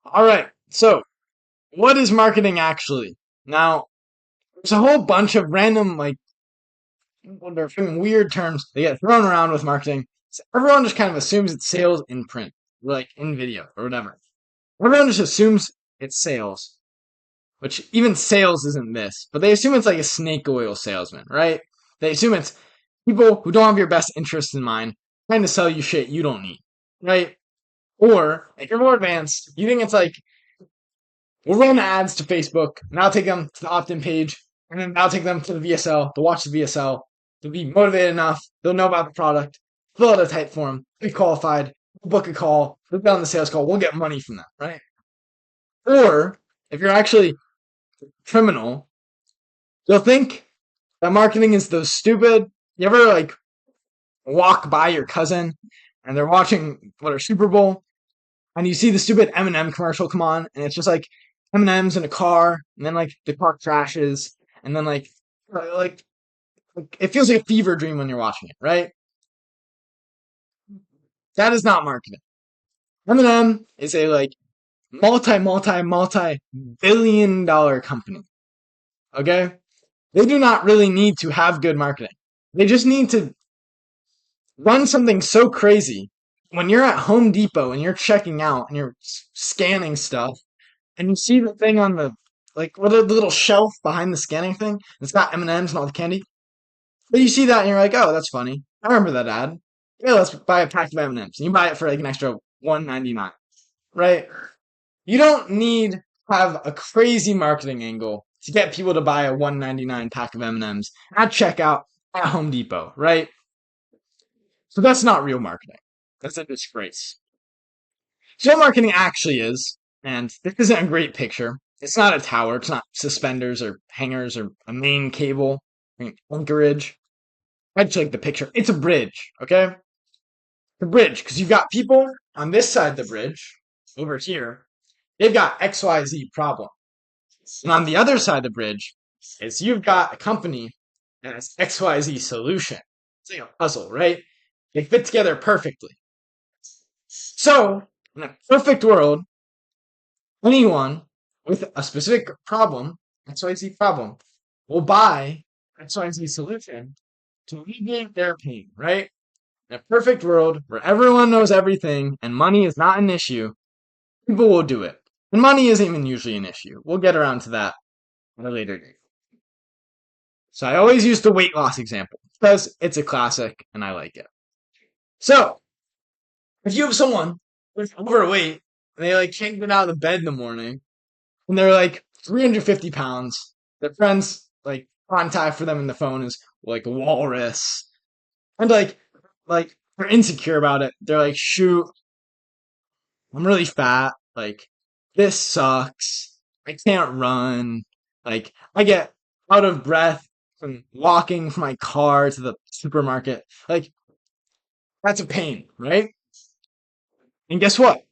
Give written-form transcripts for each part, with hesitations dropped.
All right. So, what is marketing actually? Now, there's a whole bunch of random, what are weird terms that get thrown around with marketing. So everyone just kind of assumes it's sales in print, like in video or whatever. Everyone just assumes it's sales, which even sales isn't this, but they assume it's like a snake oil salesman, right? They assume it's people who don't have your best interests in mind trying to sell you shit you don't need, right? Or if you're more advanced, you think it's like we'll run ads to Facebook, and I'll take them to the opt-in page, and then I'll take them to the VSL. They'll watch the VSL. They'll be motivated enough. They'll know about the product. Fill out a type form. Be qualified. Book a call. They'll get on the sales call. We'll get money from them, right? Or if you're actually criminal, you'll think that marketing is those stupid. You ever walk by your cousin and they're watching Super Bowl, and you see the stupid M&M commercial come on, and it's just like M&Ms in a car, and then the car crashes, and then like it feels like a fever dream when you're watching it, right? That is not marketing. M&M is a multi billion dollar company. Okay, they do not really need to have good marketing. They just need to run something so crazy when you're at Home Depot and you're checking out and you're scanning stuff and you see the thing on the little shelf behind the scanning thing. It's got M&Ms and M's and all the candy. But you see that and you're like, oh, that's funny. I remember that ad. Yeah, let's buy a pack of M&Ms. And you buy it for an extra $1.99, right? You don't need to have a crazy marketing angle to get people to buy a $1.99 pack of M&Ms at checkout at Home Depot, right? So that's not real marketing. That's a disgrace. So what marketing actually is, and this isn't a great picture. It's not a tower. It's not suspenders or hangers or a main cable, anchorage. I just like the picture. It's a bridge, okay? The bridge, because you've got people on this side of the bridge, over here, they've got XYZ problem. And on the other side of the bridge is you've got a company that has XYZ solution. It's like a puzzle, right? They fit together perfectly. So, in a perfect world, anyone with a specific problem, XYZ problem, will buy XYZ solution to alleviate their pain, right? In a perfect world where everyone knows everything and money is not an issue, people will do it. And money isn't even usually an issue. We'll get around to that at a later date. So I always use the weight loss example because it's a classic and I like it. So, if you have someone who's overweight and they can't get out of the bed in the morning and they're 350 pounds, their friends contact for them in the phone is a walrus, and they're insecure about it. They're like, shoot, I'm really fat. This sucks. I can't run. I get out of breath from walking from my car to the supermarket. That's a pain, right? And guess what?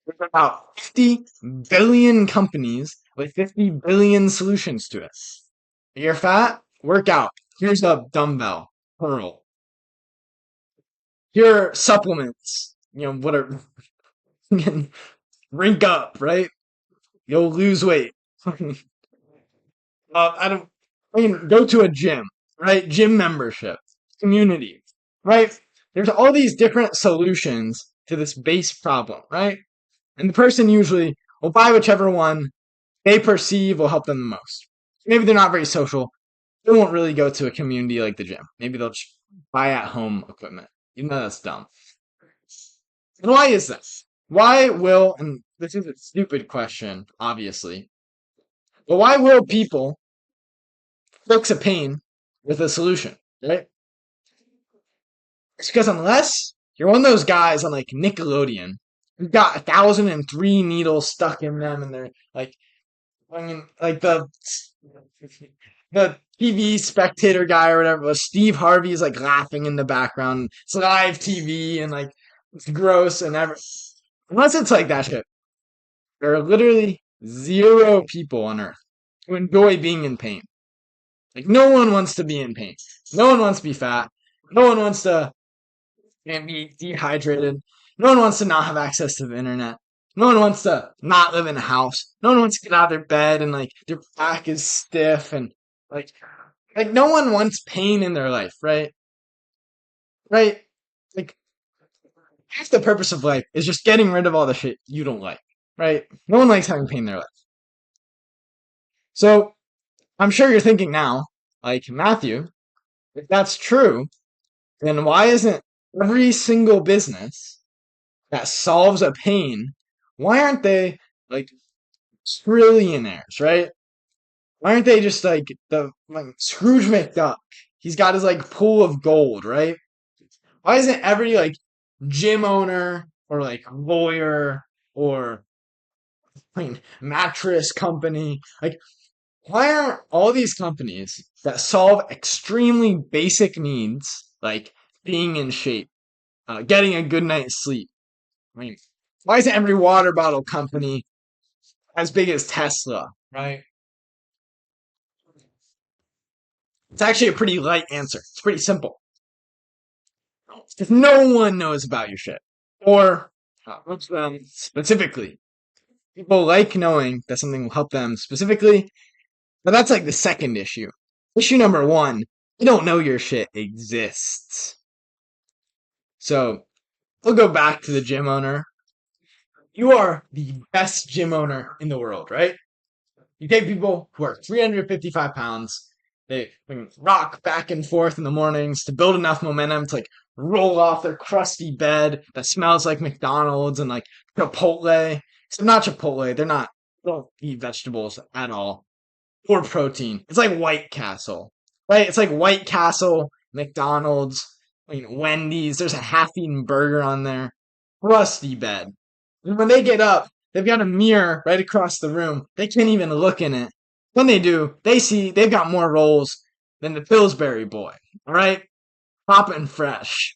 There's about 50 billion companies with 50 billion solutions to it. You're fat? Work out. Here's a dumbbell. Curl. Here are supplements. What are Rink up, right? You'll lose weight. I mean, go to a gym, right? Gym membership, community, right? There's all these different solutions to this base problem, right? And the person usually will buy whichever one they perceive will help them the most. Maybe they're not very social. They won't really go to a community like the gym. Maybe they'll just buy at home equipment, even though that's dumb. And why is this? Why will, and this is a stupid question, obviously, but why will people fix a pain with a solution, right? It's because unless you're one of those guys on Nickelodeon who've got 1,003 needles stuck in them and they're the TV spectator guy or whatever, Steve Harvey is laughing in the background. It's live TV and it's gross and ever. Unless it's that shit, there are literally zero people on Earth who enjoy being in pain. No one wants to be in pain. No one wants to be fat. No one wants to be dehydrated. No one wants to not have access to the internet. No one wants to not live in a house. No one wants to get out of their bed and like their back is stiff and like like no one wants pain in their life, right? Right? Like half the purpose of life is just getting rid of all the shit you don't like, right? No one likes having pain in their life. So I'm sure you're thinking now, like Matthew, if that's true, then why isn't every single business that solves a pain, why aren't they like trillionaires, right? Why aren't they just like the like Scrooge McDuck? He's got his like pool of gold, right? Why isn't every like gym owner or like lawyer or like mattress company like why aren't all these companies that solve extremely basic needs like being in shape, getting a good night's sleep? I mean, why isn't every water bottle company as big as Tesla, right? It's actually a pretty light answer. It's pretty simple. Because no one knows about your shit. Or, specifically. People like knowing that something will help them specifically, but that's like the second issue. Issue number one, you don't know your shit exists. So, we'll go back to the gym owner. You are the best gym owner in the world, right? You take people who are 355 pounds, they rock back and forth in the mornings to build enough momentum to like roll off their crusty bed that smells like McDonald's and like Chipotle. Except not Chipotle, they don't eat vegetables at all. Or protein. It's like White Castle. Right? It's like White Castle, McDonald's, Wendy's, there's a half-eaten burger on there. Crusty bed. And when they get up, they've got a mirror right across the room. They can't even look in it. When they do, they see they've got more rolls than the Pillsbury boy. All right? Hot and fresh.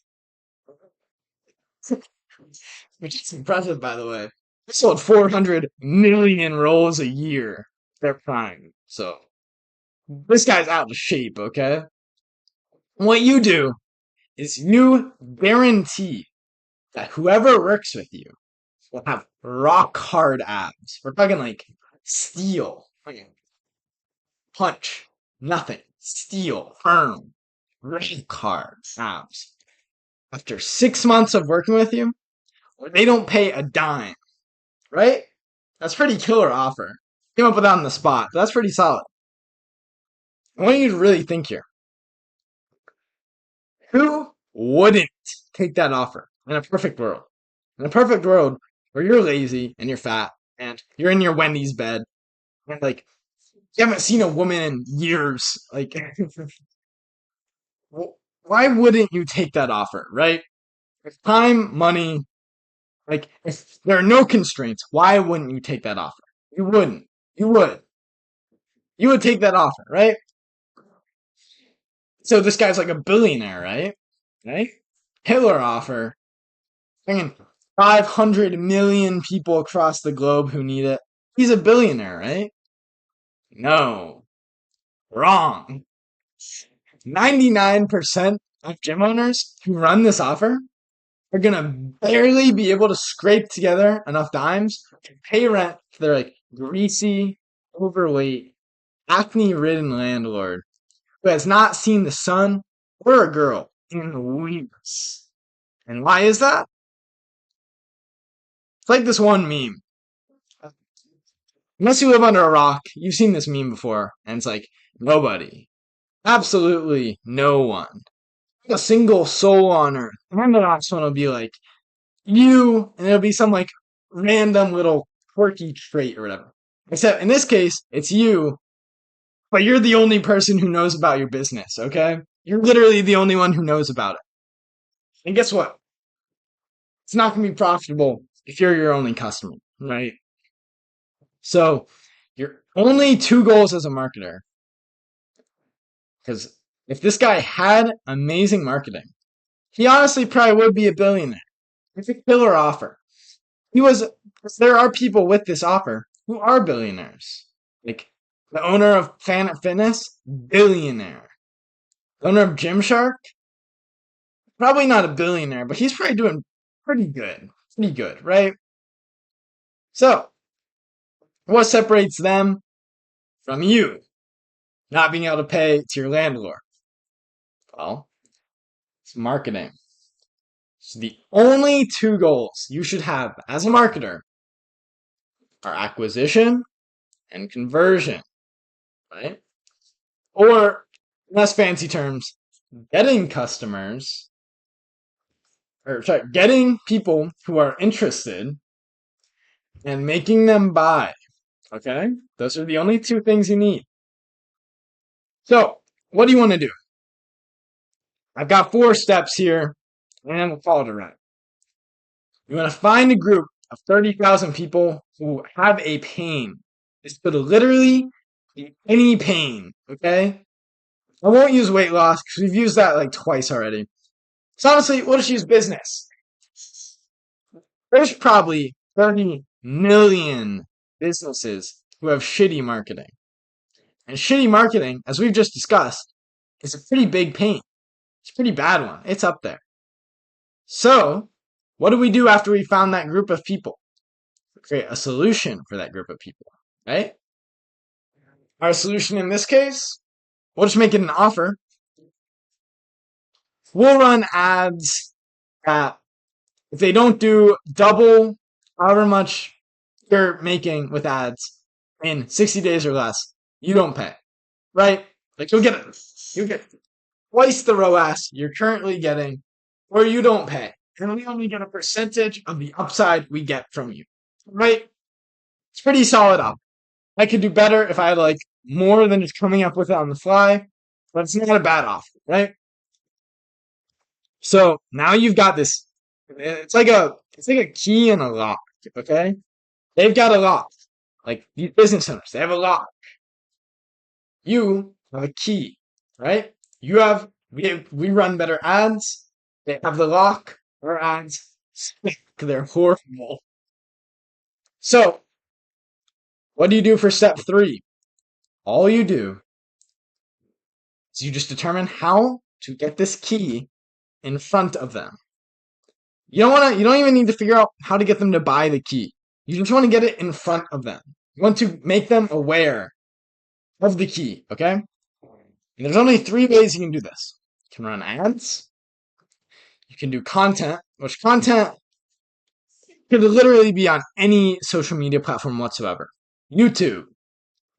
Which is impressive, by the way. They sold 400 million rolls a year. They're prime. So, this guy's out of shape, okay? What you do is you guarantee that whoever works with you will have rock hard abs. We're talking like steel. Fucking punch. Nothing. Steel. Firm. Rock hard abs. After 6 months of working with you, they don't pay a dime. Right? That's pretty killer offer. Came up with that on the spot. But that's pretty solid. I want you to really think here. Who wouldn't take that offer in a perfect world? In a perfect world where you're lazy and you're fat and you're in your Wendy's bed and like you haven't seen a woman in years, like why wouldn't you take that offer, right? If time, money, like if there are no constraints, why wouldn't you take that offer? You wouldn't. You would. You would take that offer, right? So this guy's like a billionaire, right? Right? Killer offer. Bringing 500 million people across the globe who need it. He's a billionaire, right? No. Wrong. 99% of gym owners who run this offer are gonna barely be able to scrape together enough dimes to pay rent for their like greasy, overweight, acne-ridden landlord who has not seen the sun or a girl in weeks. And why is that? It's like this one meme. Unless you live under a rock, you've seen this meme before, and it's like, nobody. Absolutely no one. Not a single soul on earth. And the last one will be like, you, and it'll be some like random little quirky trait or whatever. Except in this case, it's you, but you're the only person who knows about your business, okay? You're literally the only one who knows about it. And guess what? It's not going to be profitable if you're your only customer, right? So, your only two goals as a marketer, because if this guy had amazing marketing, he honestly probably would be a billionaire. It's a killer offer. He was, there are people with this offer who are billionaires. Like the owner of Planet Fitness, billionaire. The owner of Gymshark, probably not a billionaire, but he's probably doing pretty good. Pretty good, right? So, what separates them from you not being able to pay to your landlord? Well, it's marketing. So the only two goals you should have as a marketer are acquisition and conversion, right? Or, in less fancy terms, getting customers, or sorry, getting people who are interested and making them buy. Okay? Those are the only two things you need. So, what do you want to do? I've got 4 steps here, and we'll call it a wrap. You want to find a group of 30,000 people who have a pain. This could literally be any pain, okay? I won't use weight loss because we've used that like twice already. So honestly, we'll just use business. There's probably 30 million businesses who have shitty marketing. And shitty marketing, as we've just discussed, is a pretty big pain. It's a pretty bad one. It's up there. So, what do we do after we found that group of people? We create a solution for that group of people, right? Our solution in this case, we'll just make it an offer. We'll run ads that, if they don't do double however much you're making with ads in 60 days or less, you don't pay, right? Like you'll get twice the ROAS you're currently getting, or you don't pay. And we only get a percentage of the upside we get from you, right? It's pretty solid up. I could do better if I had like more than just coming up with it on the fly, but it's not a bad offer, right? So now you've got this. It's like a key and a lock. Okay, they've got a lock. Like these business owners, they have a lock. You have a key, right? We run better ads. They have the lock. Our ads, they're horrible. So what do you do for step 3? All you do is you just determine how to get this key in front of them. You don't even need to figure out how to get them to buy the key. You just want to get it in front of them. You want to make them aware of the key, okay? And there's only 3 ways you can do this. You can run ads, you can do content, which content could literally be on any social media platform whatsoever. YouTube,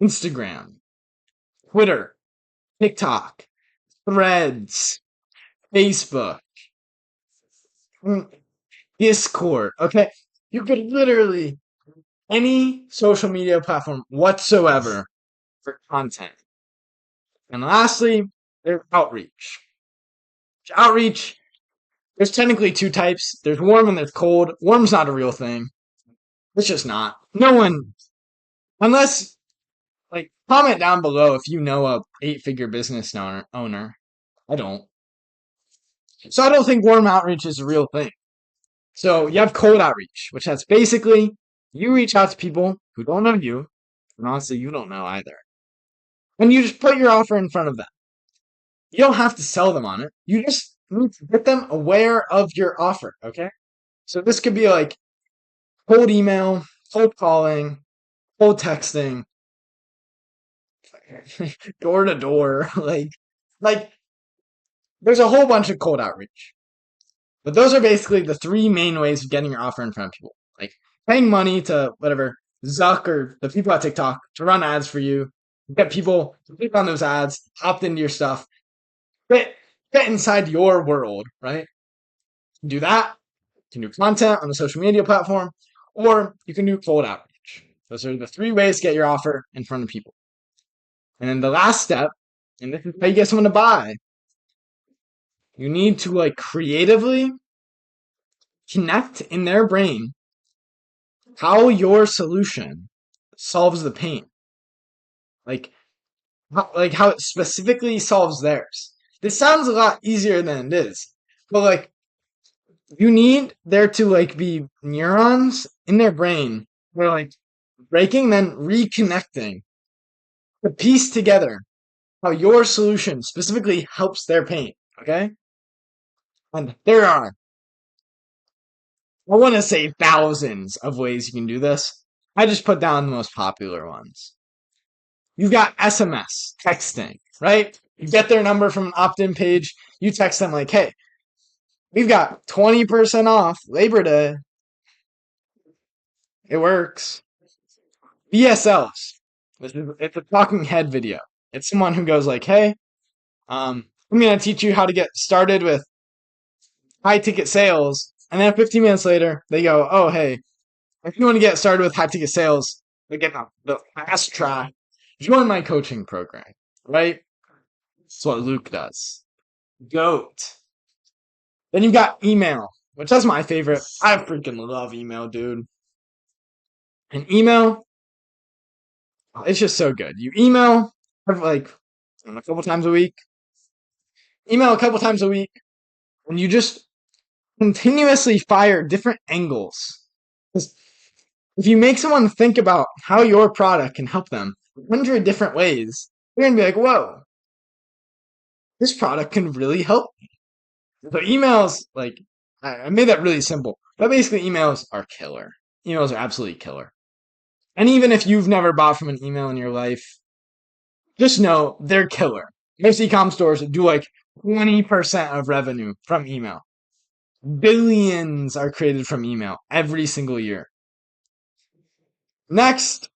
Instagram, Twitter, TikTok, Threads, Facebook, Discord, okay? You could literally any social media platform whatsoever for content. And lastly, there's outreach. Outreach, there's technically 2 types. There's warm and there's cold. Warm's not a real thing. It's just not. No one, unless, like, comment down below if you know a 8-figure business owner. I don't. So I don't think warm outreach is a real thing. So you have cold outreach, which has basically you reach out to people who don't know you, and honestly, you don't know either. And you just put your offer in front of them. You don't have to sell them on it. You just need to get them aware of your offer, okay? So this could be like cold email, cold calling, cold texting, door to door, like there's a whole bunch of cold outreach. But those are basically the 3 main ways of getting your offer in front of people. Like paying money to whatever Zuck or the people at TikTok to run ads for you, get people to click on those ads, opt into your stuff, get inside your world, right? Do that. You can do content on the social media platform, or you can do cold outreach. Those are the 3 ways to get your offer in front of people. And then the last step, and this is how you get someone to buy, you need to like creatively connect in their brain how your solution solves the pain. Like how it specifically solves theirs. This sounds a lot easier than it is. But like you need there to like be neurons in their brain where like breaking then reconnecting to piece together how your solution specifically helps their pain. Okay? And there are, I want to say thousands of ways you can do this. I just put down the most popular ones. You've got SMS, texting, right? You get their number from an opt-in page. You text them like, hey, we've got 20% off Labor Day. It works. VSLs. It's a talking head video. It's someone who goes like, hey, I'm going to teach you how to get started with high ticket sales. And then 15 minutes later, they go, oh, hey, if you want to get started with high ticket sales, they get the fast track. Join my coaching program, right? That's what Luke does. GOAT. Then you've got email, which that's my favorite. I freaking love email, dude. And email, it's just so good. You email like a couple times a week, email a couple times a week, and you just continuously fire different angles. Because if you make someone think about how your product can help them 100 different ways, they're going to be like, whoa, this product can really help me. So emails, like, I made that really simple. But basically, emails are killer. Emails are absolutely killer. And even if you've never bought from an email in your life, just know they're killer. Most e-com stores do like 20% of revenue from email. Billions are created from email every single year. Next,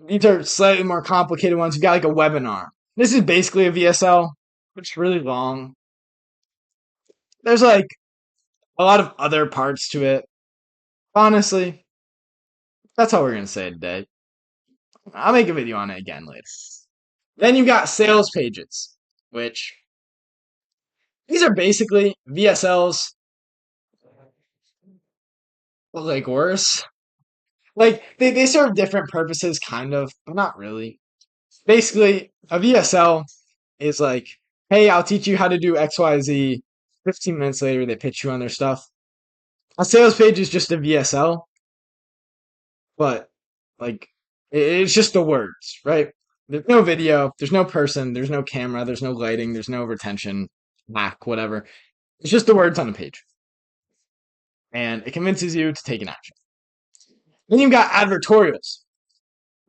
these are slightly more complicated ones. You've got like a webinar. This is basically a VSL, but it's really long. There's like a lot of other parts to it. Honestly, that's all we're going to say today. I'll make a video on it again later. Then you've got sales pages, which these are basically VSLs, but like worse. Like they serve different purposes, kind of, but not really. Basically, a VSL is like, hey, I'll teach you how to do XYZ. 15 minutes later, they pitch you on their stuff. A sales page is just a VSL, but like it's just the words, right? There's no video, there's no person, there's no camera, there's no lighting, there's no retention, hack, whatever. It's just the words on the page. And it convinces you to take an action. Then you've got advertorials.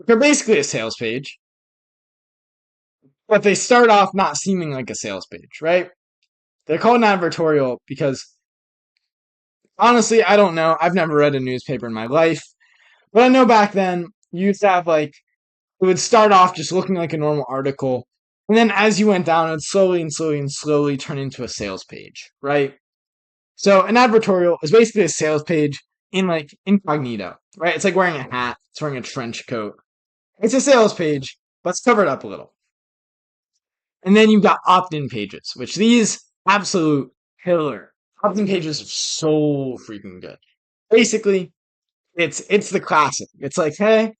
They're basically a sales page, but they start off not seeming like a sales page, right? They're called an advertorial because honestly, I don't know. I've never read a newspaper in my life. But I know back then you used to have like it would start off just looking like a normal article. And then as you went down, it would slowly and slowly and slowly turn into a sales page, right? So an advertorial is basically a sales page in like incognito, right? It's like wearing a hat, it's wearing a trench coat. It's a sales page, but it's covered up a little. And then you've got opt-in pages, which these absolute killer. Opt-in pages are so freaking good. Basically, it's the classic. It's like, hey,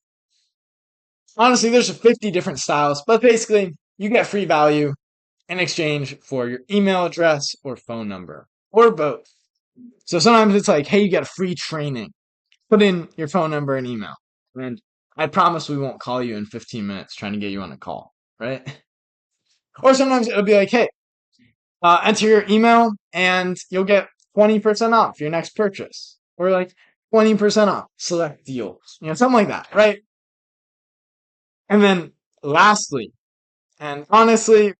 honestly, there's 50 different styles, but basically, you get free value in exchange for your email address or phone number, or both. So sometimes it's like, hey, you get free training. Put in your phone number and email. And I promise we won't call you in 15 minutes trying to get you on a call, right? Or sometimes it'll be like, hey, enter your email and you'll get 20% off your next purchase. Or like 20% off select deals. Something like that, right? And then lastly, and honestly,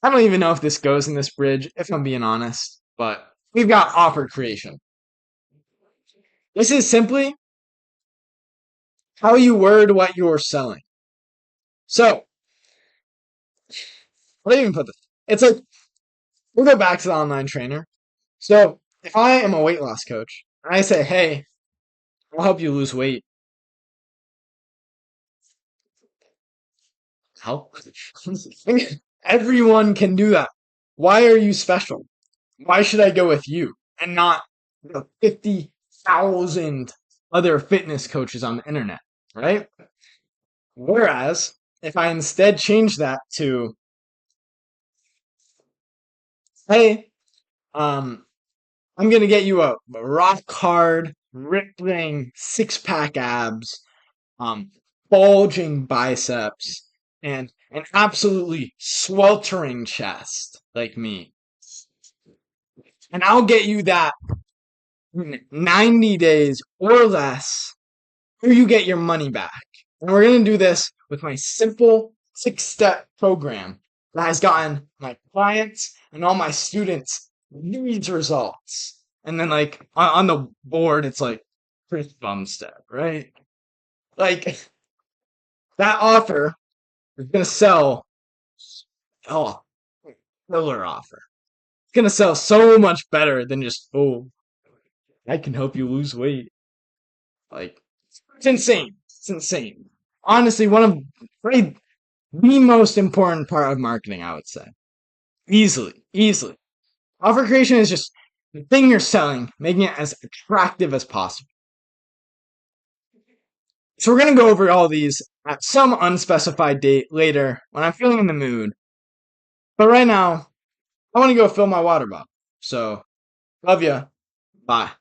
I don't even know if this goes in this bridge, if I'm being honest, but we've got offer creation. This is simply how you word what you're selling. So, what do I even put this? It's like, we'll go back to the online trainer. So, if I am a weight loss coach, and I say, hey, I'll help you lose weight. How? Everyone can do that. Why are you special? Why should I go with you and not the 50,000 other fitness coaches on the internet, right? Whereas, if I instead change that to, hey, I'm going to get you a rock hard, rippling six-pack abs, bulging biceps, and an absolutely sweltering chest like me. And I'll get you that in 90 days or less or you get your money back. And we're going to do this with my simple 6-step program that has gotten my clients and all my students these results. And then, like, on the board, it's like Chris Bumstead, right? Like, that offer is going to sell. Oh, killer offer. It's going to sell so much better than just, oh, I can help you lose weight. Like, it's insane. It's insane. Honestly, one of probably the most important part of marketing, I would say. Easily, easily. Offer creation is just the thing you're selling, making it as attractive as possible. So we're going to go over all these at some unspecified date later when I'm feeling in the mood. But right now, I want to go fill my water bottle. So, love ya. Bye.